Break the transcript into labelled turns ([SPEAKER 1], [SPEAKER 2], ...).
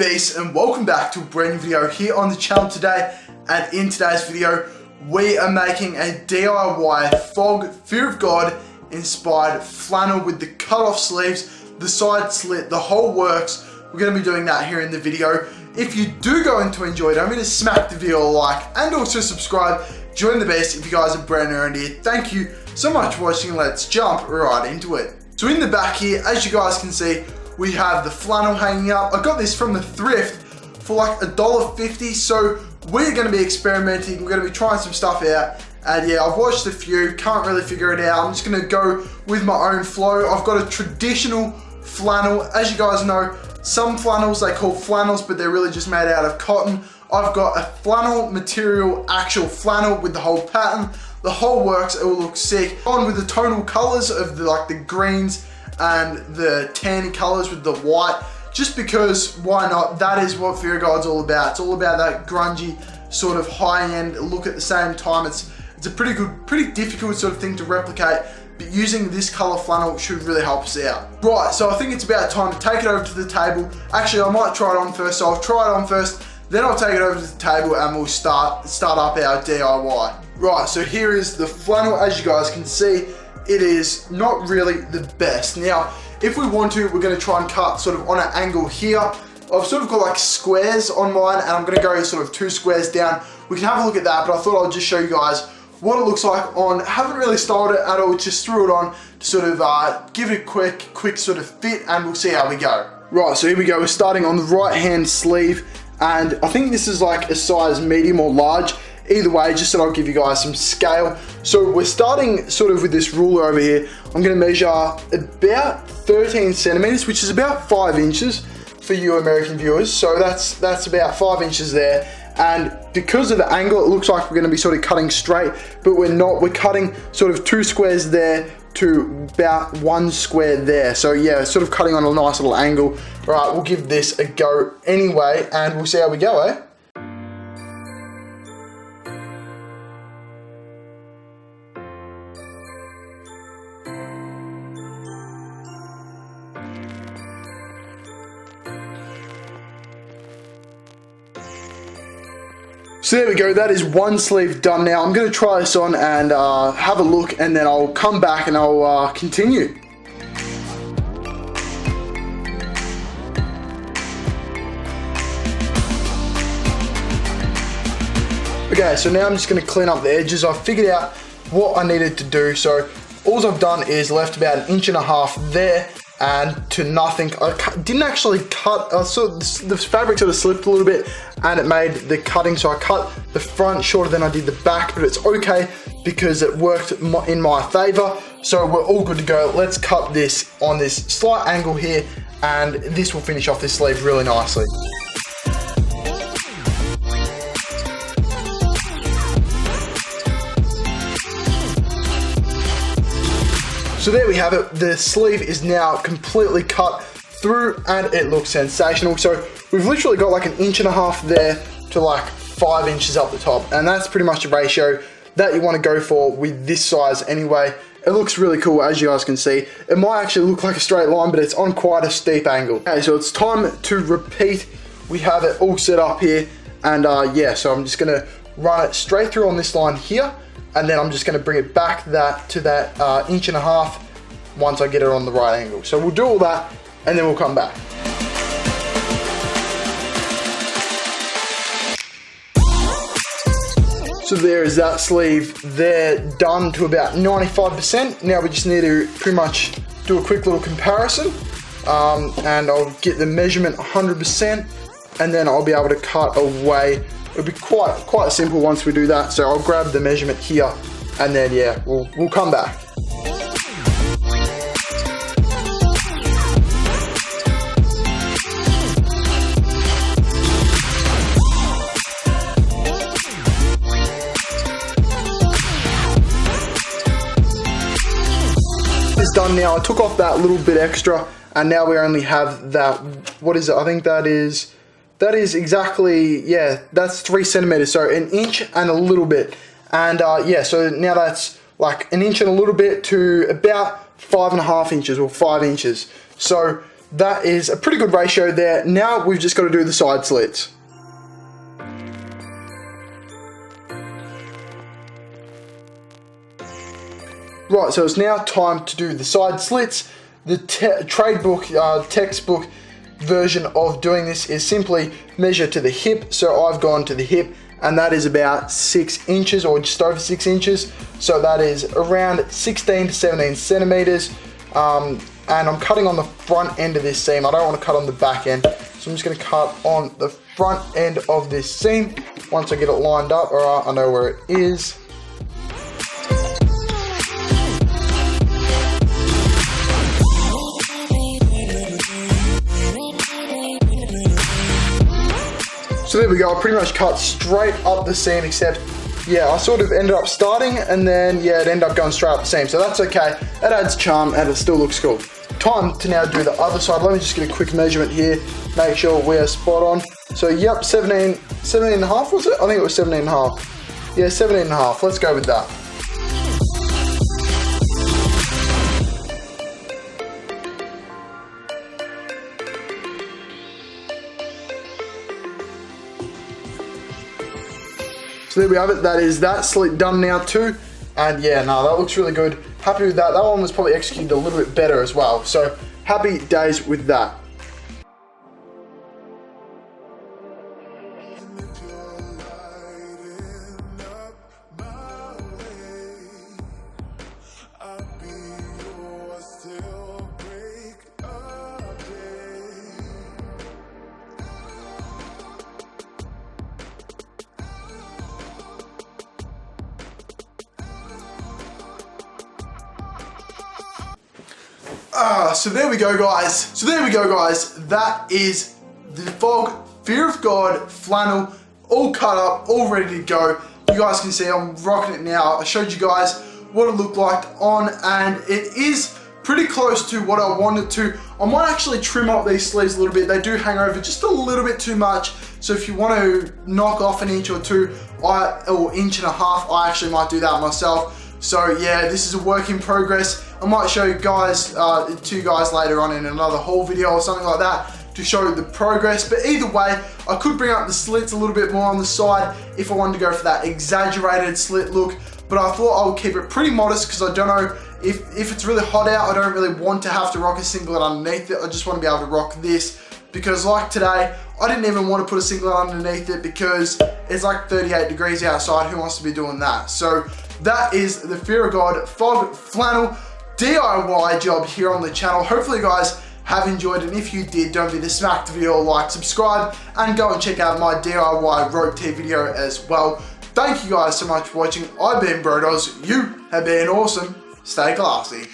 [SPEAKER 1] Beast, and welcome back to a brand new video here on the channel today. And in today's video we are making a DIY FOG Fear of God inspired flannel with the cut off sleeves, the side slit, the whole works. We're going to be doing that here in the video. If you do go in to enjoy it, I'm going to smack the video a like and also subscribe. Join the Beast if you guys are brand new around here. Thank you so much for watching. Let's jump right into it. So in the back here, as you guys can see, we have the flannel hanging up. I got this from the thrift for like $1.50. So we're going to be experimenting. We're going to be trying some stuff out. And yeah, I've watched a few, can't really figure it out. I'm just going to go with my own flow. I've got a traditional flannel. As you guys know, some flannels they call flannels, but they're really just made out of cotton. I've got a flannel material, actual flannel with the whole pattern. The whole works, it will look sick. On with the tonal colors of the greens and the tan colors with the white, just because why not? That is what Fear of God's all about. It's all about that grungy sort of high-end look at the same time. It's a pretty difficult sort of thing to replicate, but using this color flannel should really help us out. Right, so I think it's about time to take it over to the table. Actually, I might try it on first, so I'll try it on first, then I'll take it over to the table and we'll start up our DIY. Right, so here is the flannel. As you guys can see, it is not really the best. Now, if we want to, we're going to try and cut sort of on an angle here. I've sort of got like squares on mine, and I'm going to go sort of 2 squares down. We can have a look at that, but I thought I'd just show you guys what it looks like on. Haven't really styled it at all, just threw it on to sort of give it a quick sort of fit, and we'll see how we go. Right, so here we go. We're starting on the right hand sleeve, and I think this is like a size medium or large. Either way, just so I'll give you guys some scale. So we're starting sort of with this ruler over here. I'm going to measure about 13 centimeters, which is about 5 inches for you American viewers. So that's about 5 inches there. And because of the angle, it looks like we're going to be sort of cutting straight, but we're not. We're cutting sort of 2 squares there to about 1 square there. So yeah, sort of cutting on a nice little angle. All right, we'll give this a go anyway, and we'll see how we go, eh? So there we go, that is 1 sleeve done now. I'm going to try this on and have a look, and then I'll come back and I'll continue. Okay, so now I'm just going to clean up the edges. I've figured out what I needed to do. So all I've done is left about 1.5 inches there and to nothing. I didn't actually cut, so the fabric sort of slipped a little bit and it made the cutting, so I cut the front shorter than I did the back, but it's okay because it worked in my favor. So we're all good to go. Let's cut this on this slight angle here, and this will finish off this sleeve really nicely. So there we have it. The sleeve is now completely cut through and it looks sensational. So we've literally got like 1.5 inches there to like 5 inches up the top, and that's pretty much the ratio that you want to go for with this size anyway. It looks really cool, as you guys can see. It might actually look like a straight line, but it's on quite a steep angle. Okay, so it's time to repeat. We have it all set up here, and yeah, so I'm just gonna run it straight through on this line here, and then I'm just going to bring it back to that 1.5 inches once I get it on the right angle. So we'll do all that and then we'll come back. So there is that sleeve there, done to about 95%. Now we just need to pretty much do a quick little comparison, and I'll get the measurement 100%, and then I'll be able to cut away. It'll be quite simple once we do that. So I'll grab the measurement here, and then yeah, we'll come back. It's done now. I took off that little bit extra, and now we only have that. What is it? I think that is exactly, yeah, that's 3 centimeters, so 1 inch and a little bit. And yeah, so now that's like 1 inch and a little bit to about 5.5 inches or 5 inches. So that is a pretty good ratio there. Now we've just got to do the side slits. Right, so it's now time to do the side slits. The trade book, textbook version of doing this is simply measure to the hip. So I've gone to the hip, and that is about 6 inches or just over 6 inches. So that is around 16 to 17 centimeters. And I'm cutting on the front end of this seam. I don't want to cut on the back end. So I'm just going to cut on the front end of this seam. Once I get it lined up, all right, I know where it is. So there we go, I pretty much cut straight up the seam, except, yeah, I sort of ended up starting and then, yeah, it ended up going straight up the seam. So that's okay, that adds charm and it still looks cool. Time to now do the other side. Let me just get a quick measurement here, make sure we're spot on. So yep, 17 and a half was it? I think it was 17 and a half. Yeah, 17 and a half, let's go with that. So there we have it, that is that slit done now too. And yeah, no, that looks really good. Happy with that. That one was probably executed a little bit better as well. So happy days with that. So there we go, guys. That is the FOG Fear of God flannel, all cut up, all ready to go. You guys can see I'm rocking it now. I showed you guys what it looked like on, and it is pretty close to what I wanted to. I might actually trim up these sleeves a little bit. They do hang over just a little bit too much. So if you want to knock off an inch or two, or inch and a half, I actually might do that myself. So yeah, this is a work in progress. I might show you guys, to you guys later on in another haul video or something like that to show the progress. But either way, I could bring up the slits a little bit more on the side if I wanted to go for that exaggerated slit look. But I thought I would keep it pretty modest because I don't know if it's really hot out, I don't really want to have to rock a singlet underneath it. I just want to be able to rock this because like today, I didn't even want to put a singlet underneath it because it's like 38 degrees outside. Who wants to be doing that? So that is the Fear of God FOG Flannel DIY job here on the channel. Hopefully you guys have enjoyed it, and if you did, don't forget to smack the video a like, subscribe, and go and check out my DIY rope tee video as well. Thank you guys so much for watching. I've been Brodos, you have been awesome. Stay classy.